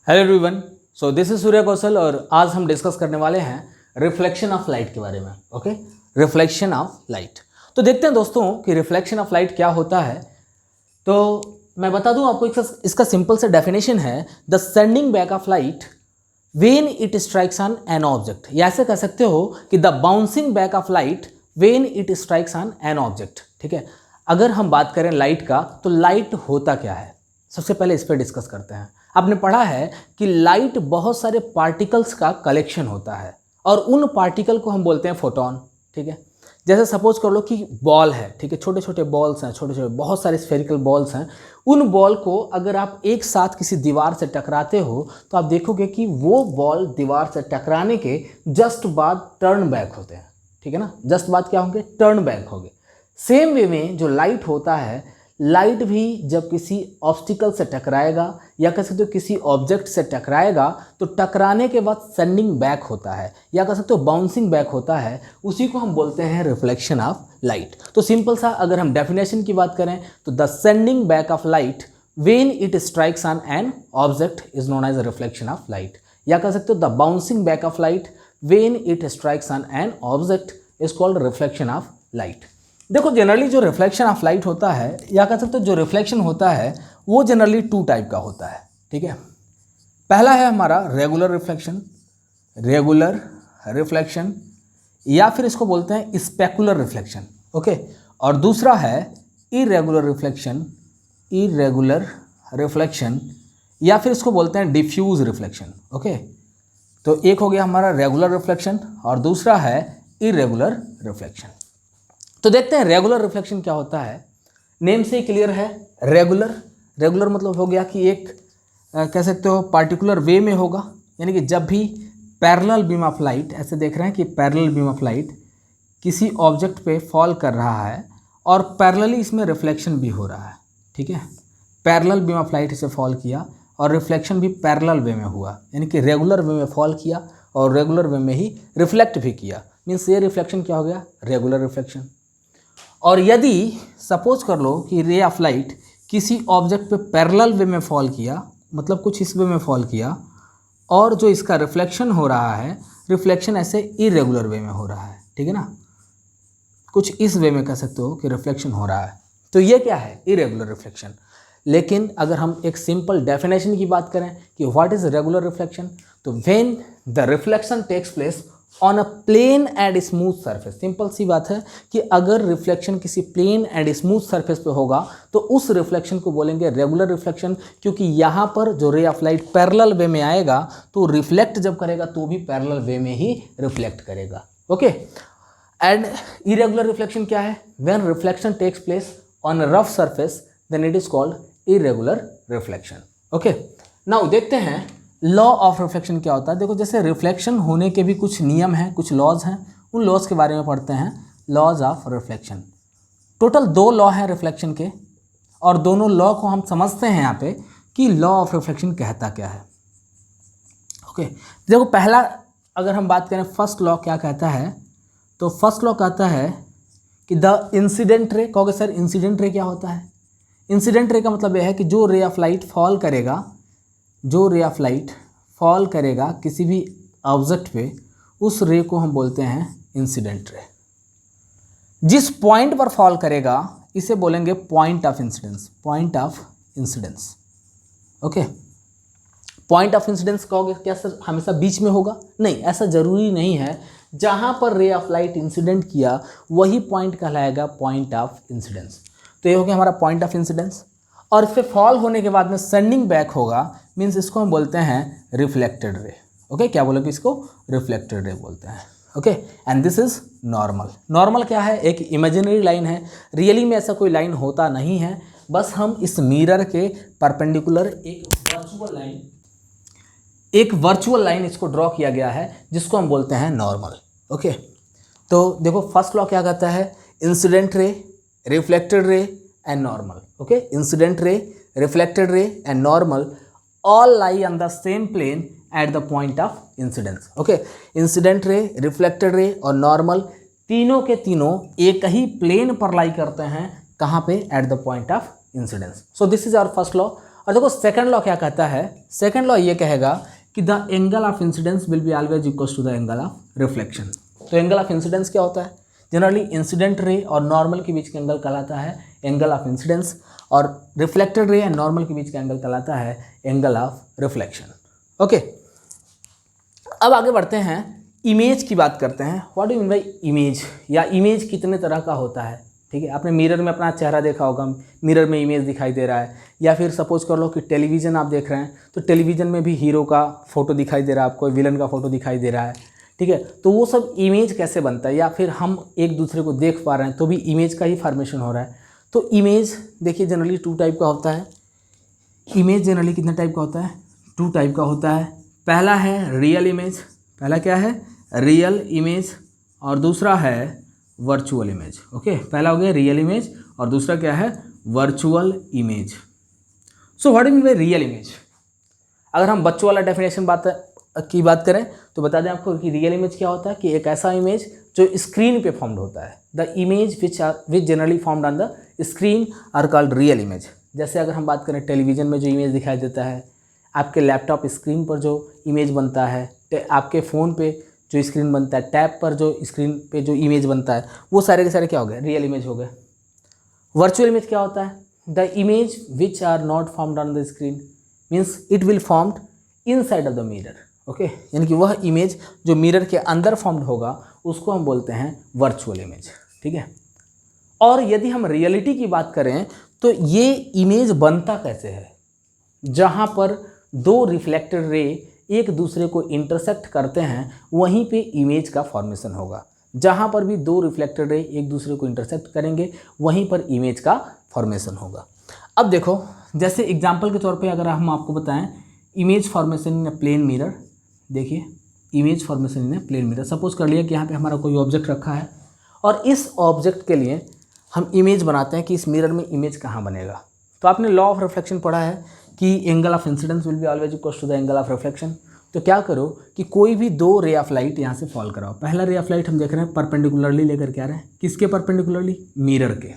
Hello everyone, so this is Surya Kaushal और आज हम डिस्कस करने वाले हैं रिफ्लेक्शन ऑफ लाइट के बारे में। Okay, reflection of light. तो देखते हैं दोस्तों कि रिफ्लेक्शन ऑफ लाइट क्या होता है। तो मैं बता दूं आपको, इसका सिंपल सा डेफिनेशन है the sending back of light when it strikes on an object, या ऐसे कह सकते हो कि the bouncing back of light when it strikes on an object. ठीक है, अगर हम बात करें लाइट का तो लाइट होता क्या है, सबसे पहले इस पर डिस्कस करते हैं। आपने पढ़ा है कि लाइट बहुत सारे पार्टिकल्स का कलेक्शन होता है और उन पार्टिकल को हम बोलते हैं फोटोन। ठीक है, जैसे सपोज कर लो कि बॉल है, ठीक है, छोटे छोटे बॉल्स हैं, छोटे छोटे बहुत सारे स्फेरिकल बॉल्स हैं। उन बॉल को अगर आप एक साथ किसी दीवार से टकराते हो तो आप देखोगे कि वो बॉल दीवार से टकराने के जस्ट बाद टर्न बैक होते हैं। ठीक है ना, जस्ट बाद क्या होंगे, टर्न बैक होंगे। सेम वे में जो लाइट होता है, लाइट भी जब किसी ऑब्स्टिकल से टकराएगा या कह सकते हो किसी ऑब्जेक्ट से टकराएगा तो टकराने के बाद सेंडिंग बैक होता है या कह सकते हो बाउंसिंग बैक होता है। उसी को हम बोलते हैं रिफ्लेक्शन ऑफ लाइट। तो सिंपल सा अगर हम डेफिनेशन की बात करें तो the sending back of light when it strikes on an object is known as a reflection of light, या कह सकते हो the bouncing back of light when it strikes on an object is called reflection of light. देखो, generally जो reflection of light होता है या कह सकते हो जो रिफ्लेक्शन होता है वो जनरली टू टाइप का होता है। ठीक है, पहला है हमारा रेगुलर रिफ्लेक्शन या फिर इसको बोलते हैं स्पेकुलर रिफ्लेक्शन। ओके, और दूसरा है इरेगुलर रिफ्लेक्शन या फिर इसको बोलते हैं डिफ्यूज रिफ्लेक्शन। ओके, तो एक हो गया हमारा रेगुलर रिफ्लेक्शन और दूसरा है इरेगुलर रिफ्लेक्शन। तो देखते हैं रेगुलर रिफ्लेक्शन क्या होता है। नेम से ही क्लियर है, रेगुलर मतलब हो गया कि एक कह सकते हो पार्टिकुलर वे में होगा, यानी कि जब भी पैरेलल बीम ऑफ लाइट, ऐसे देख रहे हैं कि पैरेलल बीम ऑफ लाइट किसी ऑब्जेक्ट पे फॉल कर रहा है और पैरेलली इसमें रिफ्लेक्शन भी हो रहा है। ठीक है, पैरेलल बीम ऑफ लाइट इसे फॉल किया और रिफ्लेक्शन भी पैरेलल वे में हुआ, यानी कि रेगुलर वे में फॉल किया और रेगुलर वे में ही रिफ्लेक्ट भी किया। मीन्स ये रिफ्लेक्शन क्या हो गया, रेगुलर रिफ्लेक्शन। और यदि सपोज कर लो कि रे ऑफ लाइट किसी ऑब्जेक्ट पे पैरेलल वे में फॉल किया, मतलब कुछ इस वे में फॉल किया, और जो इसका रिफ्लेक्शन हो रहा है, रिफ्लेक्शन ऐसे इरेगुलर वे में हो रहा है। ठीक है ना, कुछ इस वे में कह सकते हो कि रिफ्लेक्शन हो रहा है, तो ये क्या है, इरेगुलर रिफ्लेक्शन। लेकिन अगर हम एक सिंपल डेफिनेशन की बात करें कि व्हाट इज रेगुलर रिफ्लेक्शन, तो when the reflection takes place on a plane and smooth surface. Simple सी बात है कि अगर रिफ्लेक्शन किसी प्लेन एंड स्मूथ सरफेस पे होगा तो उस रिफ्लेक्शन को बोलेंगे रेगुलर रिफ्लेक्शन, क्योंकि यहाँ पर जो ray of light parallel way में आएगा तो रिफ्लेक्ट जब करेगा तो भी पैरेलल वे में ही रिफ्लेक्ट करेगा। ओके, एंड इरेगुलर रिफ्लेक्शन क्या है, when reflection takes place on a rough surface then it is called irregular reflection. Okay, now देखते हैं लॉ ऑफ रिफ्लेक्शन क्या होता है। देखो, जैसे रिफ्लेक्शन होने के भी कुछ नियम हैं, कुछ लॉज हैं, उन लॉज के बारे में पढ़ते हैं। Laws of reflection, total 2 law हैं रिफ्लेक्शन के और दोनों लॉ को हम समझते हैं यहाँ पे कि लॉ ऑफ रिफ्लेक्शन कहता क्या है। ओके, देखो पहला अगर हम बात करें फर्स्ट लॉ क्या कहता है, तो फर्स्ट लॉ कहता है कि द इंसिडेंट रे। कहोगे सर इंसिडेंट रे क्या होता है? इंसिडेंट रे का मतलब यह है कि जो रे ऑफ लाइट फॉल करेगा किसी भी ऑब्जेक्ट पे, उस रे को हम बोलते हैं इंसिडेंट रे। जिस पॉइंट पर फॉल करेगा इसे बोलेंगे point of incidence. Okay, point of incidence कहोगे क्या सर हमेशा बीच में होगा? नहीं, ऐसा जरूरी नहीं है। जहां पर रे ऑफ लाइट इंसिडेंट किया वही पॉइंट कहलाएगा पॉइंट ऑफ इंसिडेंस। तो ये हो गया हमारा पॉइंट ऑफ इंसिडेंस। और इस पे फॉल होने के बाद में सेंडिंग बैक होगा, मीन्स इसको हम बोलते हैं रिफ्लेक्टेड रे। ओके, क्या बोलोगे इसको? रिफ्लेक्टेड रे बोलते हैं। Okay, and this is normal क्या है? एक इमेजिनरी लाइन है, रियली में ऐसा कोई लाइन होता नहीं है, बस हम इस मिरर के परपेंडिकुलर एक वर्चुअल लाइन इसको ड्रॉ किया गया है जिसको हम बोलते हैं नॉर्मल। ओके, तो देखो फर्स्ट लॉ क्या कहता है, incident ray, reflected ray and normal. Okay, incident ray, reflected ray and normal all lie on the same plane at the point of incidence. Okay, incident ray, reflected ray और normal तीनों के तीनों एक ही plane पर लाई करते हैं, कहाँ पे? At the point of incidence. So this is our first law. और देखो सेकंड लॉ क्या कहता है, सेकंड लॉ ये कहेगा कि the angle of incidence will be always equal to the angle of reflection. तो एंगल ऑफ इंसिडेंस क्या होता है, जनरली इंसिडेंट रे और नॉर्मल के बीच का एंगल कहलाता है एंगल ऑफ इंसिडेंस, और रिफ्लेक्टेड रे एंड नॉर्मल के बीच का एंगल कहलाता है एंगल ऑफ रिफ्लेक्शन। ओके, अब आगे बढ़ते हैं, इमेज की बात करते हैं। What do mean by image, या इमेज कितने तरह का होता है। ठीक है, आपने मिरर में अपना चेहरा देखा होगा, मिरर में इमेज दिखाई दे रहा है, या फिर सपोज कर लो कि टेलीविज़न आप देख रहे हैं तो टेलीविज़न में भी हीरो का फोटो दिखाई दे रहा है, आपको विलन का फोटो दिखाई दे रहा है। ठीक है, तो वो सब इमेज कैसे बनता है, या फिर हम एक दूसरे को देख पा रहे हैं तो भी इमेज का ही फॉर्मेशन हो रहा है। तो इमेज देखिए जनरली 2 टाइप का होता है। इमेज जनरली कितने टाइप का होता है, 2 टाइप का होता है। पहला है रियल इमेज, पहला क्या है रियल इमेज, और दूसरा है वर्चुअल इमेज। ओके, पहला हो गया रियल इमेज और दूसरा क्या है virtual image. So what do mean by real image. अगर हम बच्चों वाला डेफिनेशन की बात करें तो बता दें आपको कि रियल इमेज क्या होता है कि एक ऐसा इमेज जो स्क्रीन पे फॉर्म्ड होता है। The image which generally formed on the screen are called real image. जैसे अगर हम बात करें टेलीविज़न में जो इमेज दिखाई देता है, आपके लैपटॉप स्क्रीन पर जो इमेज बनता है, आपके फ़ोन पे जो स्क्रीन बनता है, टैब पर जो स्क्रीन पे जो इमेज बनता है, वो सारे के सारे क्या हो गए रियल इमेज हो गए। वर्चुअल इमेज क्या होता है, the image which are not formed on the screen means it will formed inside of the mirror. Okay, यानी कि वह इमेज जो मिरर के अंदर फॉर्म्ड होगा उसको हम बोलते हैं वर्चुअल इमेज। ठीक है, और यदि हम रियलिटी की बात करें तो ये इमेज बनता कैसे है, जहाँ पर 2 रिफ्लेक्टेड रे एक दूसरे को इंटरसेक्ट करते हैं वहीं पे इमेज का फॉर्मेशन होगा। जहाँ पर भी 2 रिफ्लेक्टेड रे एक दूसरे को इंटरसेक्ट करेंगे वहीं पर इमेज का फॉर्मेशन होगा। अब देखो, जैसे एग्जांपल के तौर पे अगर हम आपको बताएं image formation in a plane mirror, देखिए image formation in a plane mirror. Suppose कर लिया कि यहाँ पे हमारा कोई ऑब्जेक्ट रखा है और इस ऑब्जेक्ट के लिए हम इमेज बनाते हैं कि इस मिरर में इमेज कहाँ बनेगा। तो आपने लॉ ऑफ रिफ्लेक्शन पढ़ा है कि angle of incidence will be always equal to the angle of reflection. तो क्या करो कि कोई भी 2 रे ऑफ लाइट यहाँ से फॉल कराओ। पहला रे ऑफ लाइट हम देख रहे हैं परपेंडिकुलरली लेकर के आ रहे हैं, किसके परपेंडिकुलरली, मिरर के।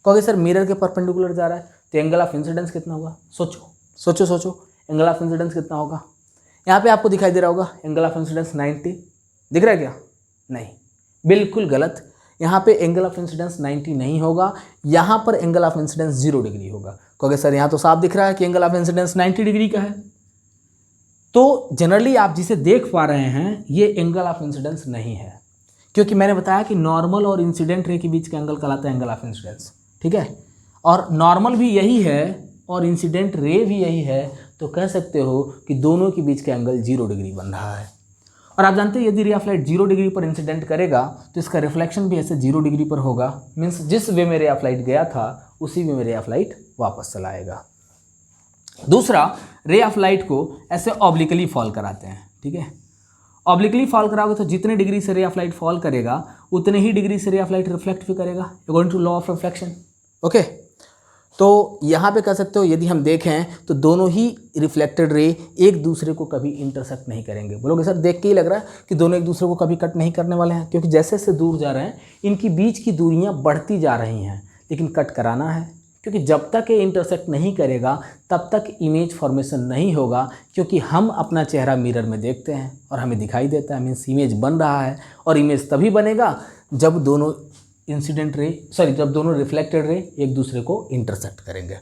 कहोगे सर मिरर के परपेंडिकुलर जा रहा है तो एंगल ऑफ इंसिडेंस कितना होगा, सोचो एंगल ऑफ इंसिडेंस कितना होगा। यहाँ पे आपको दिखाई दे रहा होगा एंगल ऑफ इंसिडेंस 90 दिख रहा है क्या, नहीं, बिल्कुल गलत। यहाँ पे एंगल ऑफ इंसिडेंस 90 नहीं होगा, यहाँ पर एंगल ऑफ इंसिडेंस 0 डिग्री होगा। कहोगे सर यहाँ तो साफ दिख रहा है कि एंगल ऑफ इंसिडेंस 90 डिग्री का है। तो जनरली आप जिसे देख पा रहे हैं ये एंगल ऑफ इंसिडेंस नहीं है, क्योंकि मैंने बताया कि नॉर्मल और इंसिडेंट रे के बीच का एंगल कहलाता है एंगल ऑफ इंसिडेंस। ठीक है, और नॉर्मल भी यही है और इंसिडेंट रे भी यही है, तो कह सकते हो कि दोनों के बीच का एंगल 0 डिग्री बन रहा है। और आप जानते हैं यदि रे ऑफ लाइट 0 डिग्री पर इंसिडेंट करेगा तो इसका रिफ्लेक्शन भी ऐसे 0 डिग्री पर होगा। मीन्स जिस वे में रे ऑफ लाइट गया था उसी वे में रे ऑफ लाइट वापस चला आएगा। दूसरा, रे ऑफ लाइट को ऐसे ऑब्लिकली फॉल कराते हैं। ठीक है, ऑब्लिकली फॉल कराओगे तो जितने डिग्री से रे ऑफ लाइट फॉल करेगा उतने ही डिग्री से रे ऑफ लाइट रिफ्लेक्ट भी करेगा according to law of reflection. Okay, तो यहाँ पे कह सकते हो यदि हम देखें तो दोनों ही रिफ्लेक्टेड रे एक दूसरे को कभी इंटरसेक्ट नहीं करेंगे। बोलोगे सर देख के ही लग रहा है कि दोनों एक दूसरे को कभी कट नहीं करने वाले हैं, क्योंकि जैसे जैसे दूर जा रहे हैं इनकी बीच की दूरियाँ बढ़ती जा रही हैं, लेकिन कट कराना है, क्योंकि जब तक ये इंटरसेक्ट नहीं करेगा तब तक इमेज फॉर्मेशन नहीं होगा। क्योंकि हम अपना चेहरा मिरर में देखते हैं और हमें दिखाई देता है, मीन्स इमेज बन रहा है, और इमेज तभी बनेगा जब दोनों जब दोनों रिफ्लेक्टेड रे एक दूसरे को इंटरसेक्ट करेंगे।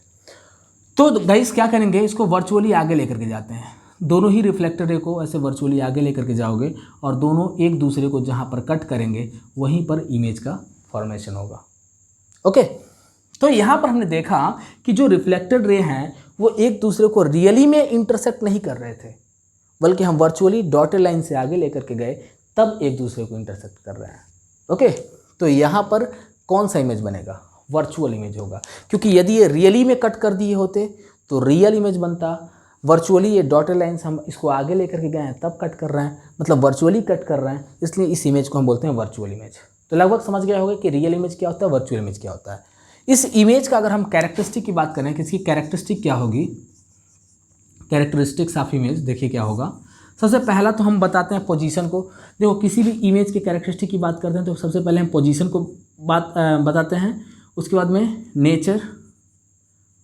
तो गाइस क्या करेंगे, इसको वर्चुअली आगे लेकर के जाते हैं। दोनों ही रिफ्लेक्टेड रे को ऐसे वर्चुअली आगे लेकर के जाओगे और दोनों एक दूसरे को जहाँ पर कट करेंगे वहीं पर इमेज का फॉर्मेशन होगा। ओके, तो यहाँ पर हमने देखा कि जो रिफ्लेक्टेड रे हैं वो एक दूसरे को रियली में इंटरसेक्ट नहीं कर रहे थे, बल्कि हम वर्चुअली डॉटेड लाइन से आगे लेकर के गए तब एक दूसरे को इंटरसेक्ट कर रहे हैं। ओके, तो यहाँ पर कौन सा इमेज बनेगा, वर्चुअल इमेज होगा, क्योंकि यदि ये रियली में कट कर दिए होते तो रियल इमेज बनता। वर्चुअली ये डॉटेड लाइन्स हम इसको आगे लेकर के गए हैं तब कट कर रहे हैं, मतलब वर्चुअली कट कर रहे हैं, इसलिए इस इमेज को हम बोलते हैं वर्चुअल इमेज। तो लगभग समझ गए होंगे कि रियल इमेज क्या होता है, वर्चुअल इमेज क्या होता है। इस इमेज का अगर हम कैरेक्टरिस्टिक की बात करें कि इसकी कैरेक्टरिस्टिक क्या होगी, कैरेक्टरिस्टिक्स ऑफ इमेज देखिए क्या होगा। सबसे पहला तो हम बताते हैं पोजीशन को। देखो किसी भी इमेज के कैरेक्टरिस्टिक की बात करते हैं तो सबसे पहले हम पोजीशन को बताते हैं, उसके बाद में नेचर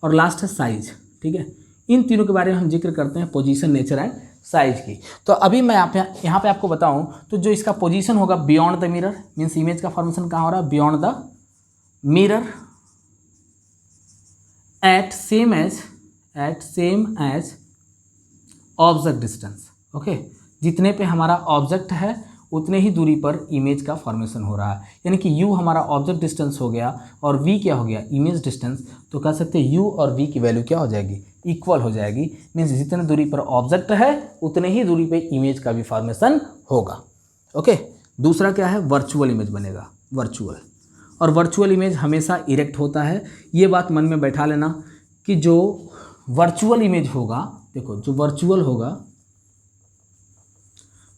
और लास्ट है साइज। ठीक है, इन तीनों के बारे में हम जिक्र करते हैं पोजीशन, नेचर एंड साइज की। तो अभी मैं यहाँ पे आपको बताऊं तो जो इसका पोजीशन होगा beyond the mirror, means image का फॉर्मेशन कहाँ हो रहा है, beyond the mirror at same as object distance. Okay, जितने पे हमारा ऑब्जेक्ट है उतने ही दूरी पर इमेज का फॉर्मेशन हो रहा है, यानी कि u हमारा ऑब्जेक्ट डिस्टेंस हो गया और v क्या हो गया, इमेज डिस्टेंस। तो कह सकते हैं u और v की वैल्यू क्या हो जाएगी, इक्वल हो जाएगी। मीन्स जितने दूरी पर ऑब्जेक्ट है उतने ही दूरी पे इमेज का भी फॉर्मेशन होगा। ओके, दूसरा क्या है, वर्चुअल इमेज बनेगा, वर्चुअल। और वर्चुअल इमेज हमेशा इरेक्ट होता है। ये बात मन में बैठा लेना कि जो वर्चुअल इमेज होगा, देखो जो वर्चुअल होगा,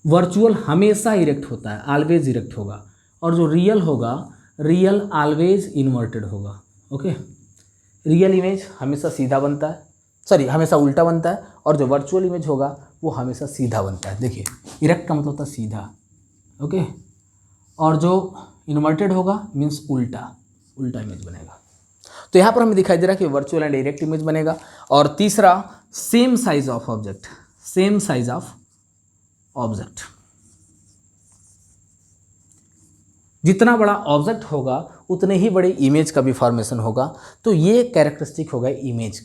वर्चुअल हमेशा इरेक्ट होता है, ऑलवेज इरेक्ट होगा। और जो रियल होगा, रियल ऑलवेज इन्वर्टेड होगा। ओके, रियल इमेज हमेशा सीधा बनता है, सॉरी हमेशा उल्टा बनता है, और जो वर्चुअल इमेज होगा वो हमेशा सीधा बनता है। देखिए, इरेक्ट का मतलब होता है सीधा। ओके, और जो इन्वर्टेड होगा मीन्स उल्टा, उल्टा इमेज बनेगा। तो यहाँ पर हमें दिखाई दे रहा है कि वर्चुअल एंड इरेक्ट इमेज बनेगा। और तीसरा, same size of object, same size of object. जितना बड़ा ऑब्जेक्ट होगा उतने ही बड़े इमेज का भी फॉर्मेशन होगा। तो ये कैरेक्टरिस्टिक होगा इमेज।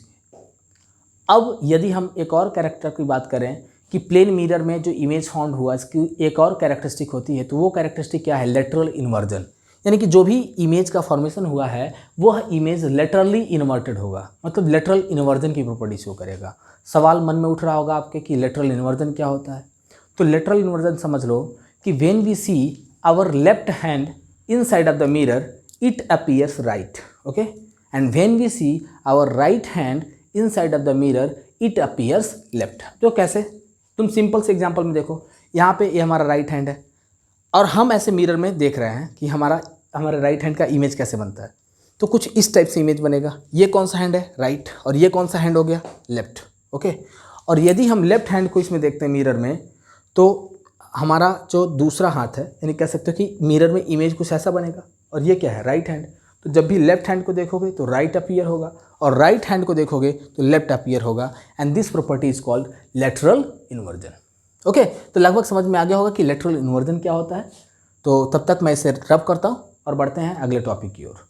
अब यदि हम एक और कैरेक्टर की बात करें कि प्लेन मिरर में जो इमेज फाउंड हुआ इसकी एक और कैरेक्टरिस्टिक होती है, तो वो कैरेक्टरिस्टिक क्या है, लेटरल इन्वर्जन। यानी कि जो भी इमेज का फॉर्मेशन हुआ है वह इमेज लेटरली इन्वर्टेड होगा, मतलब लेटरल इन्वर्जन की प्रॉपर्टी शो करेगा। सवाल मन में उठ रहा होगा आपके कि लेटरल इन्वर्जन क्या होता है। तो लेटरल इन्वर्जन समझ लो कि when we see our left hand inside of the mirror it appears right. Okay, and when we see our right hand inside of the mirror it appears left. तो कैसे, तुम सिंपल से example में देखो, यहाँ पे ये हमारा राइट हैंड है और हम ऐसे मिरर में देख रहे हैं कि हमारे राइट हैंड का इमेज कैसे बनता है। तो कुछ इस टाइप से इमेज बनेगा। ये कौन सा हैंड है, राइट, और ये कौन सा हैंड हो गया, लेफ्ट। ओके, और यदि हम लेफ्ट हैंड को इसमें देखते हैं मिरर में, तो हमारा जो दूसरा हाथ है, यानी कह सकते हो कि मिरर में इमेज कुछ ऐसा बनेगा। और ये क्या है, राइट हैंड। तो जब भी लेफ्ट हैंड को देखोगे तो राइट अपीयर होगा, और राइट हैंड को देखोगे तो लेफ्ट अपीयर होगा। And this property is called lateral inversion. Okay, तो लगभग समझ में आ गया होगा कि लेटरल इन्वर्जन क्या होता है। तो तब तक मैं इसे रब करता हूँ और बढ़ते हैं अगले टॉपिक की ओर।